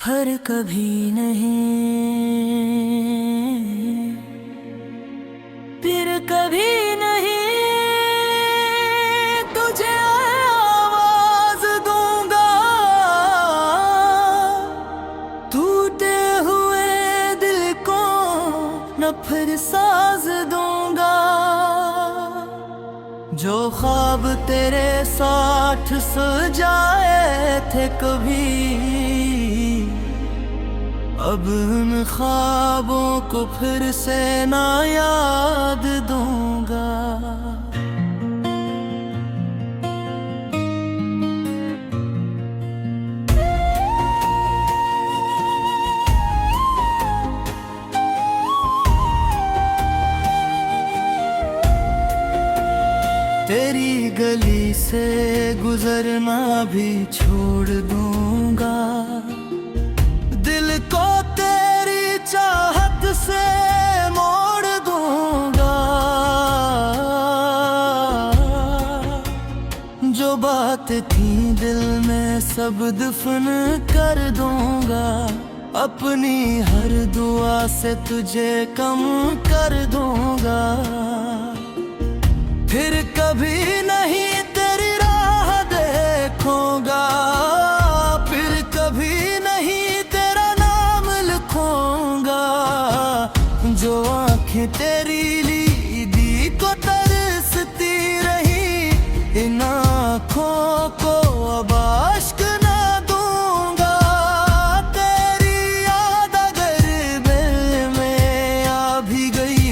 फिर कभी नहीं, फिर कभी नहीं तुझे आवाज दूंगा, टूटे हुए दिल को न फिर साज दूंगा। जो ख्वाब तेरे साथ सजाए थे कभी, अब उन ख्वाबों को फिर से ना याद दूंगा। तेरी गली से गुजरना भी छोड़ दूंगा, दिल को तेरी चाहत से मोड़ दूंगा। जो बात थी दिल में सब दफन कर दूंगा, अपनी हर दुआ से तुझे कम कर दूंगा। फिर कभी नहीं तेरी राह देखूंगा, फिर कभी नहीं तेरा नाम लिखूंगा। जो आंखें तेरी लीदी को तरसती रही, इन आँखों को अब आश्क ना दूंगा। तेरी याद अगर दिल में आ भी गई,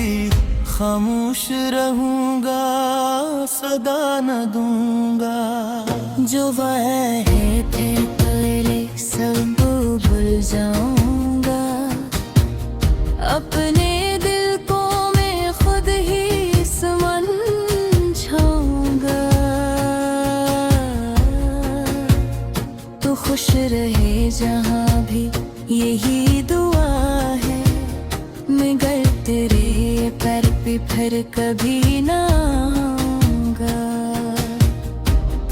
खामोश रहूंगा, सदा न दूंगा। जो वादे थे पहले सब भूल जाऊंगा, अपने दिल को मैं खुद ही समझाऊंगा। तू खुश रहे जहाँ भी यही दुआ है, मैं गर तेरे पैर पे फिर कभी ना आऊंगा।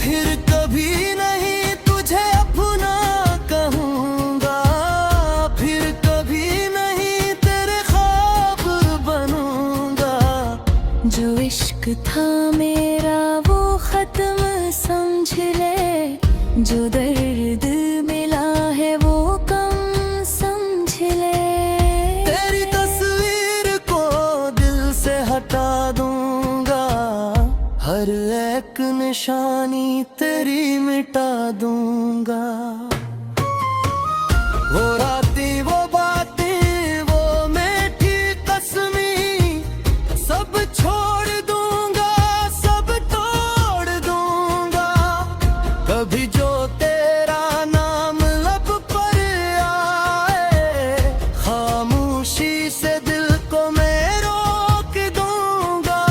फिर कभी नहीं तुझे अपना कहूंगा, फिर कभी नहीं तेरे ख्वाब बनूंगा। जो इश्क था मेरा वो खत्म समझ ले, जो दर्द मिला है वो कम समझ ले। तेरी तस्वीर को दिल से हटा दूंगा, हर एक निशानी तेरी मिटा दूंगा। वो रातें वो बातें वो मीठी कसमी, सब छोड़ दूंगा, सब तोड़ दूंगा। कभी जो तेरा नाम लब पर आए, खामोशी से दिल को मैं रोक दूंगा।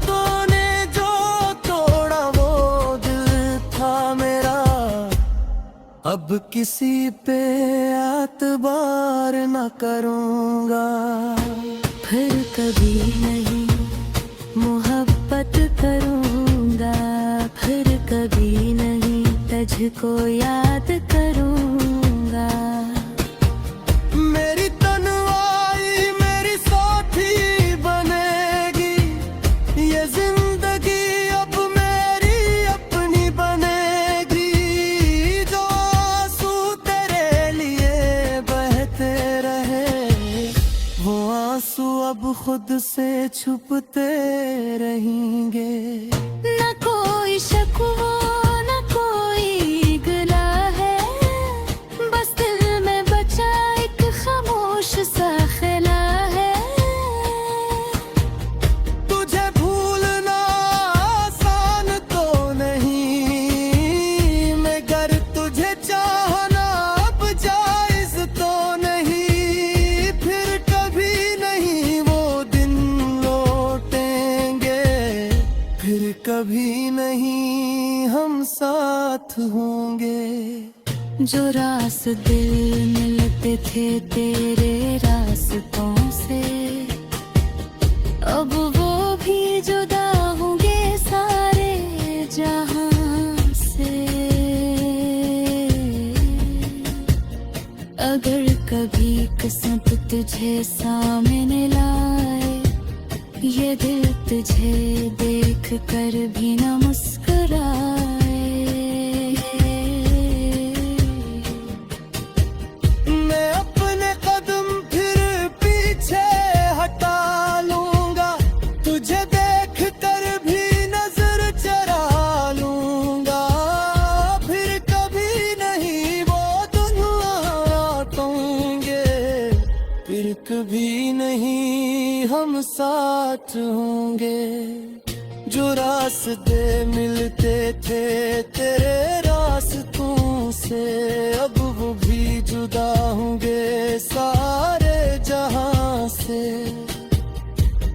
तूने जो तोड़ा वो दिल था मेरा, अब किसी पे एतबार न करूंगा। फिर कभी नहीं मोहब्बत करूंगा, फिर कभी नहीं तुझको याद करूंगा। मेरी तन्हाई मेरी साथी बनेगी, ये जिंदगी अब मेरी अपनी बनेगी। जो आंसू तेरे लिए बहते रहे, वो आंसू अब खुद से छुपते रहेंगे। न कोई शकवा न कोई गिला है, बस दिल में बचा एक खामोश सा खिला है। तुझे भूलना आसान तो नहीं, मगर तुझे चाहना अब जायज तो नहीं। फिर कभी नहीं वो दिन लौटेंगे, फिर कभी नहीं हम साथ होंगे। जो रास दिल मिलते थे तेरे रास्तों से, अब वो भी जुदा होंगे सारे जहां से। अगर कभी किस्मत तुझे सामने लाए, ये दिल तुझे देख कर भी न मुस्कुराए। मैं अपने कदम फिर पीछे हटा लूंगा, तुझे देख कर भी नजर चरा लूंगा। फिर कभी नहीं वो दिन लौटेंगे, फिर कभी नहीं हम साथ होंगे। जो रास्ते मिलते थे तेरे रास्तों से, अब वो भी जुदा होंगे सारे जहां से।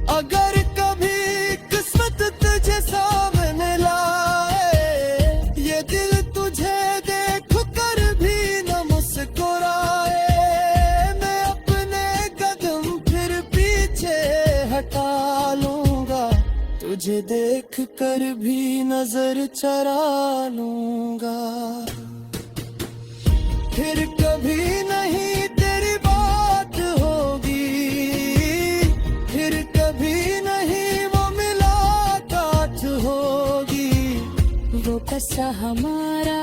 अगर कभी किस्मत तुझे सामने लाए, ये दिल तुझे देख कर भी न मुस्कुराए। मैं अपने कदम फिर पीछे हटा लूंगा, तुझे देख कर भी नजर चरा लूंगा। फिर कभी नहीं तेरी बात होगी, फिर कभी नहीं वो मुलाकात होगी। वो कसा हमारा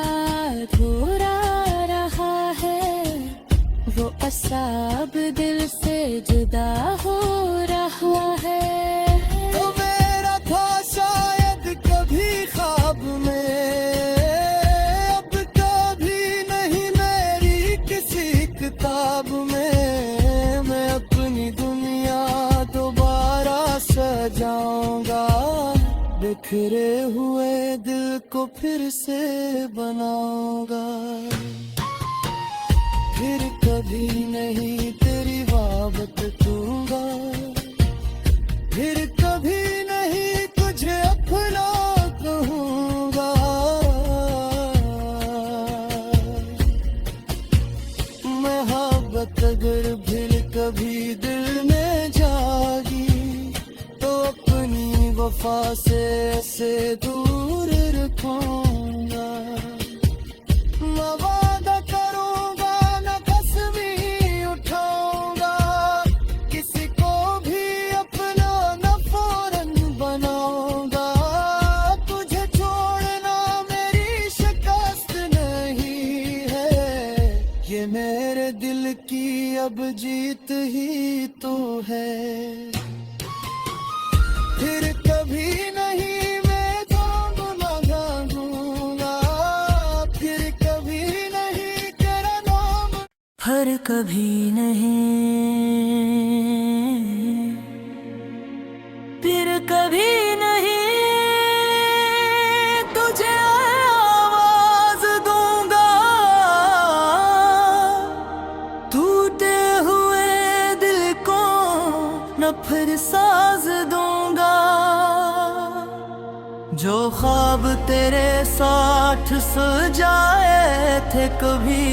अधूरा रहा है, वो असाब दिल से जुदा हो रहा है। तो मेरा था शायद कभी ख्वाब में, अब कभी नहीं मेरी किसी किताब में। मैं अपनी दुनिया दोबारा सजाऊंगा, बिखरे हुए दिल को फिर से बनाऊंगा। फिर कभी नहीं तेरी बात दूंगा, फिर कभी नहीं तुझे अपना कहूंगा। मोहब्बत अगर फिर कभी दिल में जागी, तो अपनी वफा से दूर रखूंगा। मैं वादा करूंगा न कसमी उठाऊंगा, किसी को भी अपना न फौरन बनाऊंगा। तुझे छोड़ना मेरी शिकस्त नहीं है, ये मेरे दिल की अब जीत ही तो है। फिर कभी नहीं मैं जाऊंगा जाऊंगा, फिर कभी नहीं तेरा नाम। हर कभी नहीं, फिर कभी नहीं तुझे आवाज दूंगा। टूटे हुए दिल को न फिर साज दूंगा। जो ख्वाब तेरे साथ सजाए थे कभी,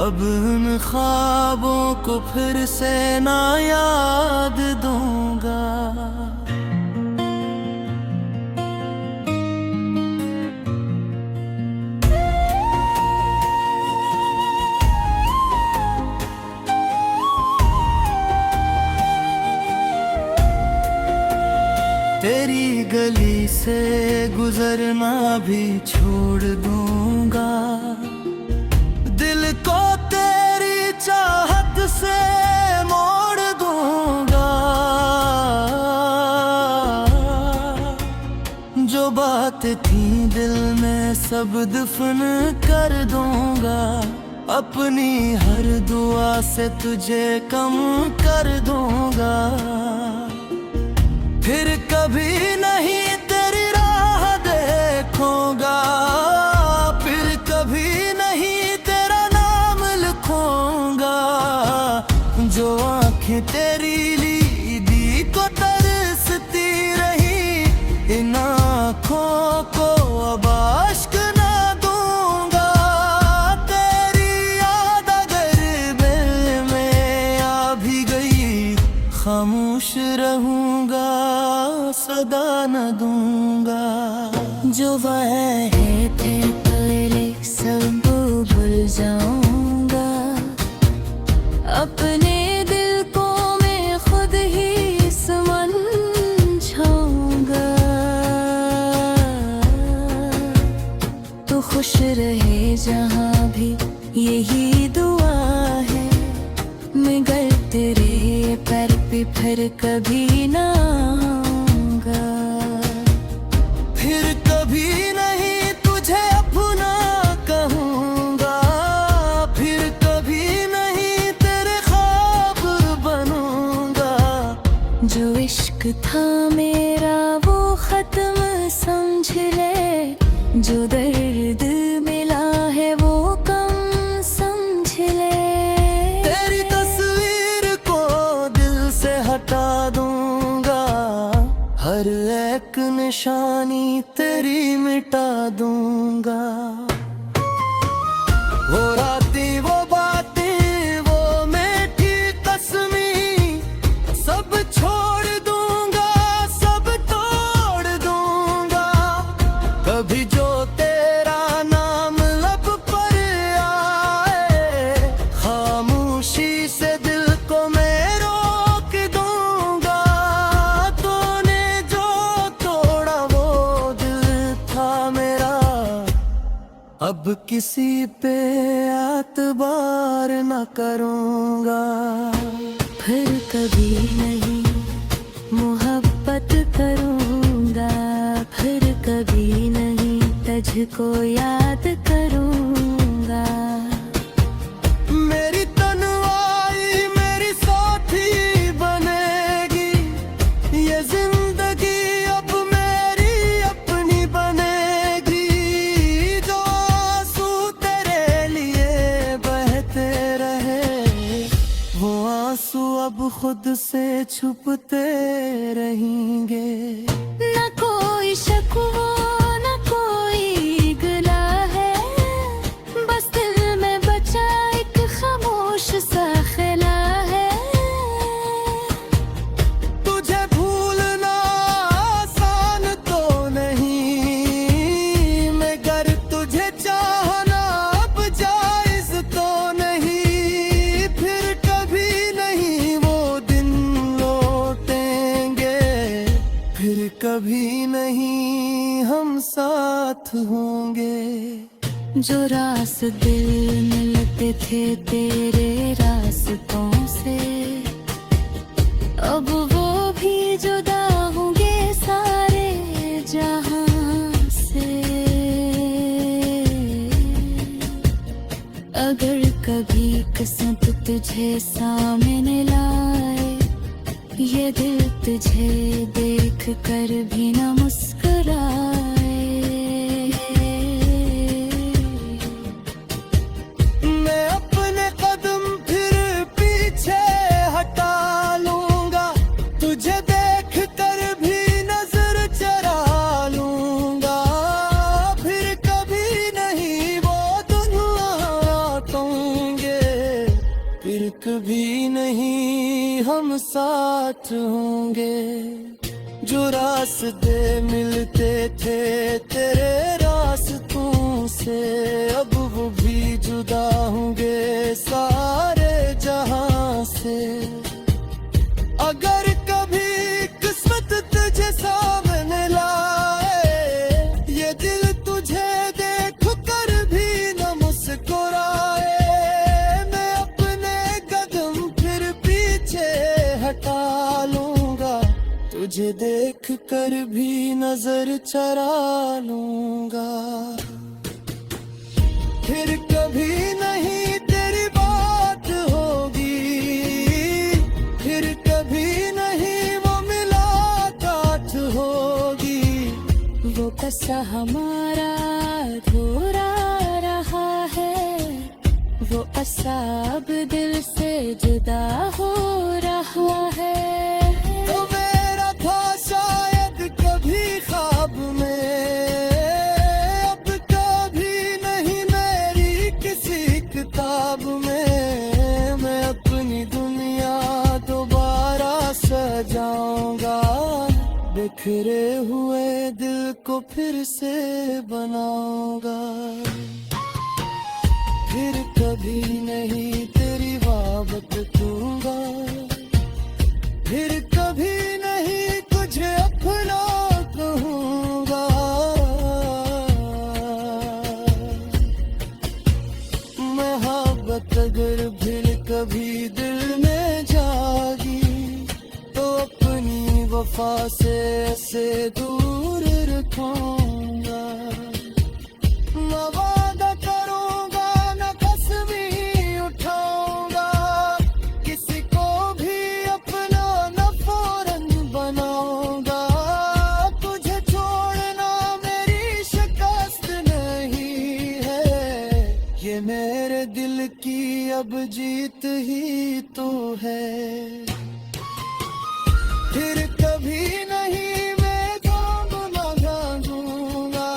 अब उन ख्वाबों को फिर से ना याद दूंगा। तेरी गली से गुजरना भी छोड़ दूंगा, दिल को तेरी चाहत से मोड़ दूंगा। जो बात थी दिल में सब दफन कर दूंगा, अपनी हर दुआ से तुझे कम कर दूंगा। फिर कभी नहीं तेरी राह देखूंगा, फिर कभी नहीं तेरा नाम लिखूंगा। जो आंखें तेरी लीदी को तरसती रही, इन आंखों को अब आश्क ना दूंगा। तेरी याद अगर दिल में आ भी गई, खामोश रहूंगा, सदा न दूंगा। जो वादे थे पहले सब भूल जाऊंगा। अपने दिल को मैं खुद ही समझाऊंगा। तो खुश रहे जहाँ भी यही दुआ है। मैं गर तेरे पैर पे फिर कभी ना आऊंगा। फिर कभी नहीं तुझे अपना कहूँगा। फिर कभी नहीं तेरे ख्वाब बनूंगा। जो इश्क था मेरा वो खत्म समझ ले। जो दर्द मिला है वो कम समझ ले। तेरी तस्वीर को दिल से हटा दूंगा। हर एक निशानी तेरी मिटा दूंगा। वो रातें वो बातें वो मीठी कसमें सब छोड़ दूंगा, सब तोड़ दूंगा। कभी जो तेरा नाम लब पर आए, खामोशी से दिल को मैं रोक दूंगा। तूने जो तोड़ा वो दिल था मेरा। अब किसी पे एतबार न करूंगा। फिर कभी नहीं मोहब्बत करूंगा। फिर कभी नहीं तुझको याद करूंगा। मेरी तन्हाई मेरी साथी बनेगी। ये जिंदगी अब मेरी अपनी बनेगी। जो आंसू तेरे लिए बहते रहे, वो आंसू अब खुद से छुपते रहेंगे। न कोई शकवा न कोई गिला है। बस दिल में बचा एक खामोश सा खिला है। तुझे भूलना आसान तो नहीं, मगर तुझे चाहना अब जायज तो नहीं। फिर कभी नहीं वो दिन लौटेंगे। फिर कभी नहीं हम साथ होंगे। जो रास्ते मिलते थे तेरे रास्तों से, अब वो भी जुदा होंगे सारे जहां से। अगर कभी किस्मत तुझे सामने लाए, ये दिल तुझे देख कर भी न मुस्कुराए। मैं अपने कदम फिर पीछे हटा लूंगा। तुझे देख कर भी नजर चरा लूंगा। फिर कभी नहीं वो दिन लौटेंगे। फिर कभी नहीं हम साथ होंगे। जो रास्ते मिलते थे तेरे रास्तों से, अब वो भी जुदा होंगे सारे जहां से। अगर कभी किस्मत तुझे सामने लाए, ये दिल तुझे देख कर भी न मुस्कुराए। मैं अपने कदम फिर पीछे हटा लूंगा। तुझे देख कर भी नजर चरा लूंगा। फिर कभी नहीं तेरी बात होगी। फिर कभी नहीं वो मुलाकात होगी। वो कसा हमारा अधूरा रहा है। वो असा अब दिल से जुदा हो रहा है। तो मेरा था शायद कभी ख्वाब में, अब कभी नहीं मेरी किसी किताब में। मैं अपनी दुनिया दोबारा सजाऊंगा। बिखरे हुए दिल को फिर से बनाऊंगा। फिर कभी नहीं तेरी बात दूंगा, फिर कभी नहीं तुझे अपना कहूंगा। मोहब्बत अगर फिर कभी दिल में जागी तो अपनी वफा से दूर रखूंगा। न वादा करूंगा न कसमी उठाऊंगा, किसी को भी अपना न फौरन बनाऊंगा। तुझे छोड़ना मेरी शिकस्त नहीं है, ये मेरे दिल की अब जीत ही तो है। फिर कभी नहीं मैं जाऊंगा जाऊंगा,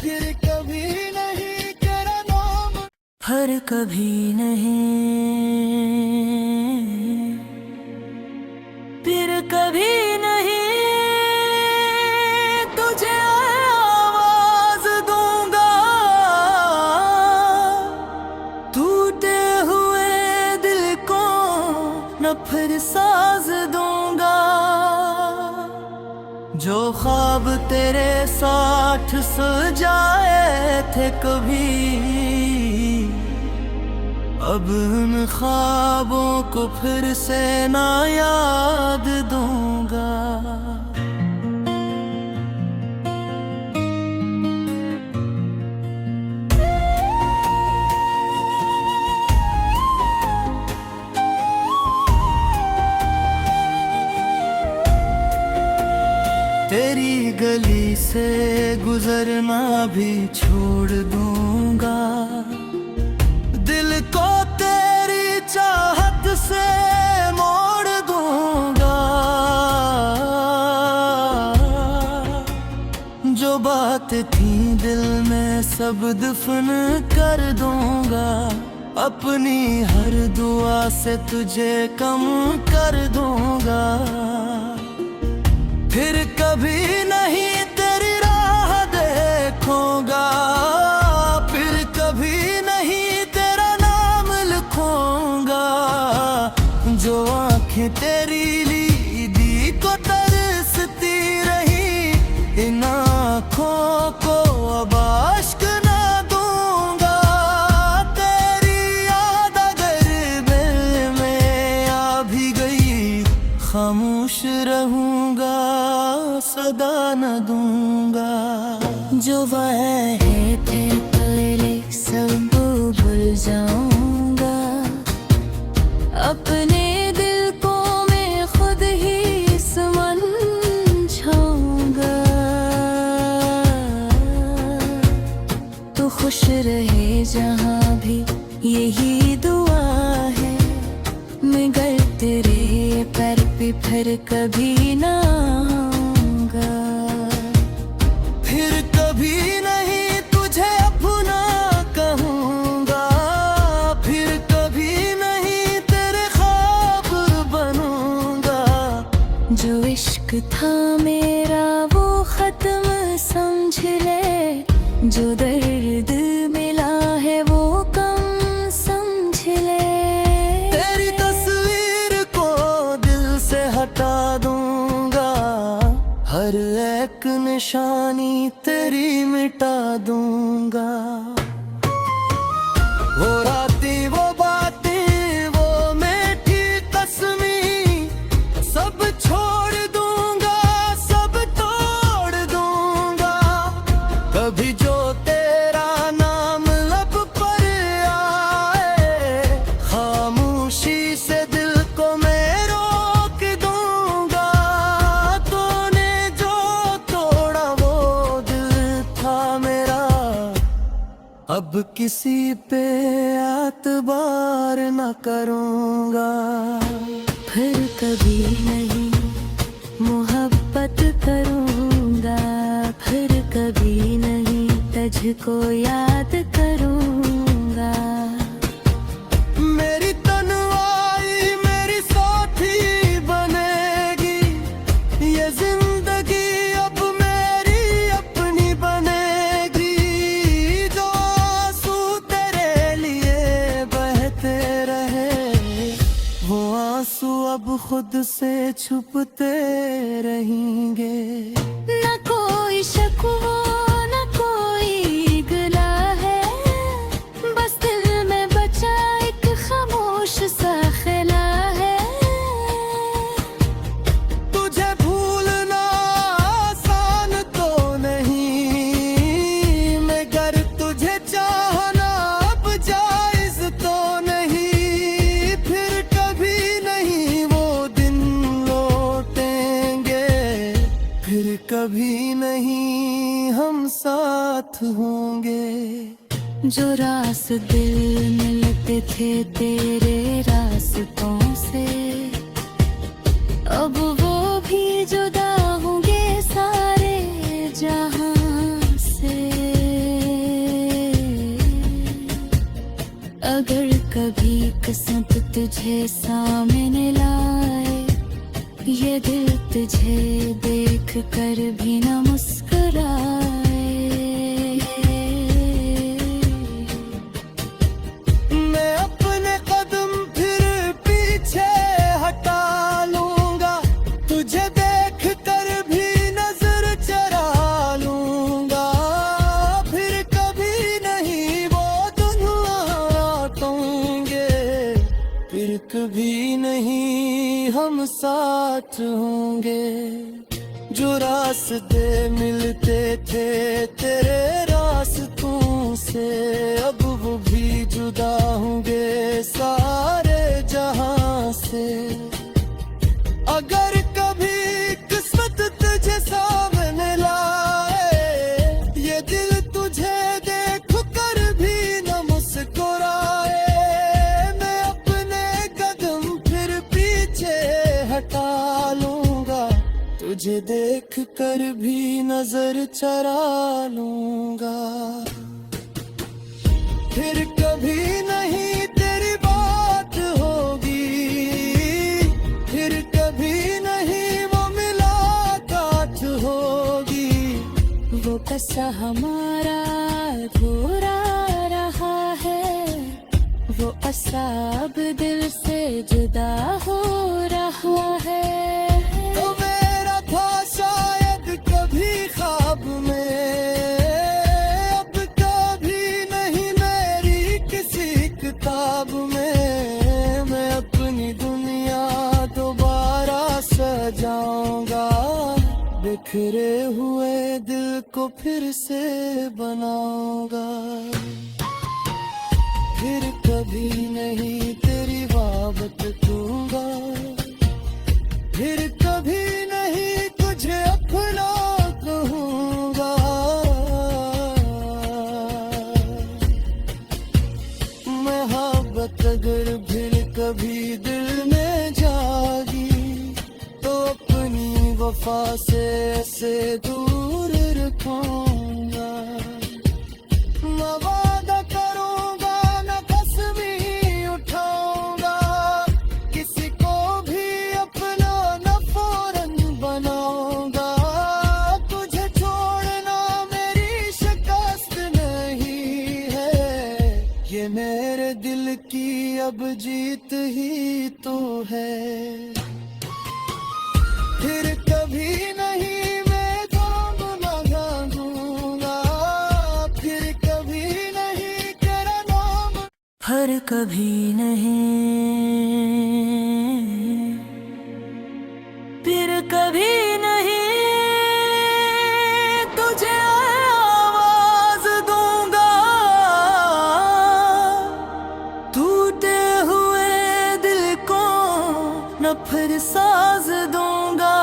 फिर कभी नहीं तेरा नाम, फिर कभी नहीं, फिर कभी नहीं तुझे आवाज दूंगा। टूटे हुए दिल को न फिर साज दूंगा। जो ख्वाब तेरे साथ सजाए थे कभी, अब उन ख्वाबों को फिर से ना याद दूंगा। तेरी गली से गुजरना भी छोड़ दूंगा, दिल को तेरी चाहत से मोड़ दूंगा। जो बात थी दिल में सब दफन कर दूंगा, अपनी हर दुआ से तुझे कम कर दूंगा। फिर कभी नहीं तेरी राह देखूंगा, फिर कभी नहीं तेरा नाम लिखूंगा। जो आंखें तेरी लीदी को तरसती रही, इन आँखों को अब आश्क ना दूंगा। तेरी याद अगर दिल में आ भी गई, खामोश रहूंगा, सदा न दूंगा। जो वादे थे पहले सब भूल जाऊंगा, अपने दिल को मैं खुद ही समझाऊंगा। तू खुश रहे जहाँ भी यही दुआ है, मैं गर तेरे पैर पे फिर कभी ना आऊंगा। फिर कभी नहीं तुझे अपना कहूंगा, फिर कभी नहीं तेरे ख्वाब बनूंगा। जो इश्क था मेरा वो खत्म समझ ले, जो दर्द मिला है वो कम समझ ले। तेरी तस्वीर को दिल से हटा दूंगा, हर एक निशानी तेरी मिटा दूंगा। वो रातें वो बातें वो मीठी कसमी, सब छोड़ दूंगा, सब तोड़ दूंगा। कभी जो तेरा नाम लब पर आए, खामोशी से दिल को मैं रोक दूंगा। तूने जो तोड़ा वो दिल था मेरा, अब किसी पे एतबार न करूंगा। फिर कभी नहीं मोहब्बत करूंगा, फिर कभी नहीं तुझको याद करूंगा। मेरी तन्हाई मेरी साथी बनेगी, ये जिंदगी अब मेरी अपनी बनेगी। जो आंसू तेरे लिए ख्वाब खुद से छुपते रहेंगे। न कोई शकवा न कोई गिला है, बस दिल में बचा एक खामोश सा खिला है। तुझे भूलना आसान तो नहीं, मगर तुझे चाहना अब जायज तो नहीं। फिर कभी नहीं वो दिन लौटेंगे, फिर कभी नहीं हम साथ होंगे। जो रास दिल मिलते थे तेरे रास्तों से, अब वो भी जुदा होंगे सारे जहां से। अगर कभी किस्मत तुझे सामने लाए, ये दिल तुझे देख कर भी न मुस्कुराए। मैं अपने कदम फिर पीछे हटा लूंगा, तुझे देख कर भी नजर चरा लूंगा। फिर कभी नहीं वो दिन लौटेंगे, फिर कभी नहीं हम साथ होंगे। जो रास्ते मिलते थे तेरे रास्तों से, अब वो भी जुदा होंगे सारे जहां से। अगर कभी किस्मत तुझे सामने लाए, ये दिल तुझे देख कर भी न मुस्कुराए। मैं अपने कदम फिर पीछे हटा लूंगा, तुझे देख कर भी नजर चरा लूंगा। फिर कभी नहीं तेरी बात होगी, फिर कभी नहीं वो मुलाकात होगी। वो कसा हमारा अधूरा रहा है, वो असाब दिल से जुदा हो रहा है। तो मेरा था शायद कभी ख्वाब में, अब कभी नहीं मेरी किसी किताब में। मैं अपनी दुनिया दोबारा सजाऊंगा, बिखरे हुए दिल को फिर से बनाऊंगा। फिर कभी नहीं तेरी बात दूंगा, फिर कभी नहीं तुझे अपना कहूंगा। मोहब्बत अगर फिर कभी दिल में जागी, तो अपनी वफा से दूर रखूंगा। मैं वादा करूंगा न कसमी उठाऊंगा, किसी को भी अपना न फौरन बनाऊंगा। तुझे छोड़ना मेरी शिकस्त नहीं है, ये मेरे दिल की अब जीत ही तो है। फिर कभी नहीं मैं थामना भागूंगा, फिर कभी नहीं तेरा नाम। फिर कभी नहीं, फिर कभी नहीं तुझे आवाज दूंगा। टूटे हुए दिल को न फिर साज दूंगा।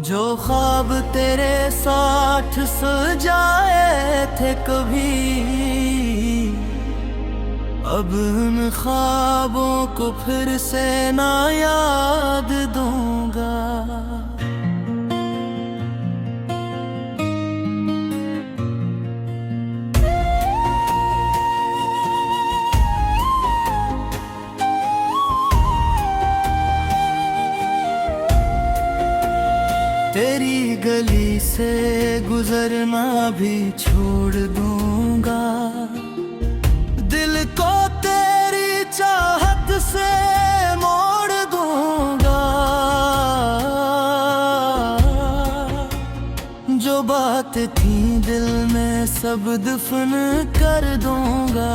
जो ख्वाब तेरे साथ सजाए थे कभी, अब उन ख्वाबों को फिर से ना याद दूंगा। तेरी गली से गुजरना भी छोड़ दूंगा। दिल को तेरी चाहत से जो बात थी दिल में सब दफन कर दूंगा,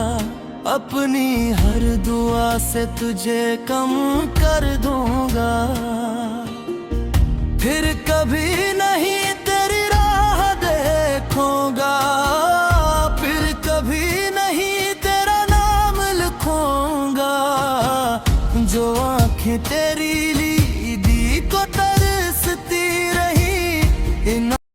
अपनी हर दुआ से तुझे कम कर दूंगा। फिर कभी नहीं तेरी राह देखूंगा, फिर कभी नहीं तेरा नाम लिखूंगा। जो आंखें तेरी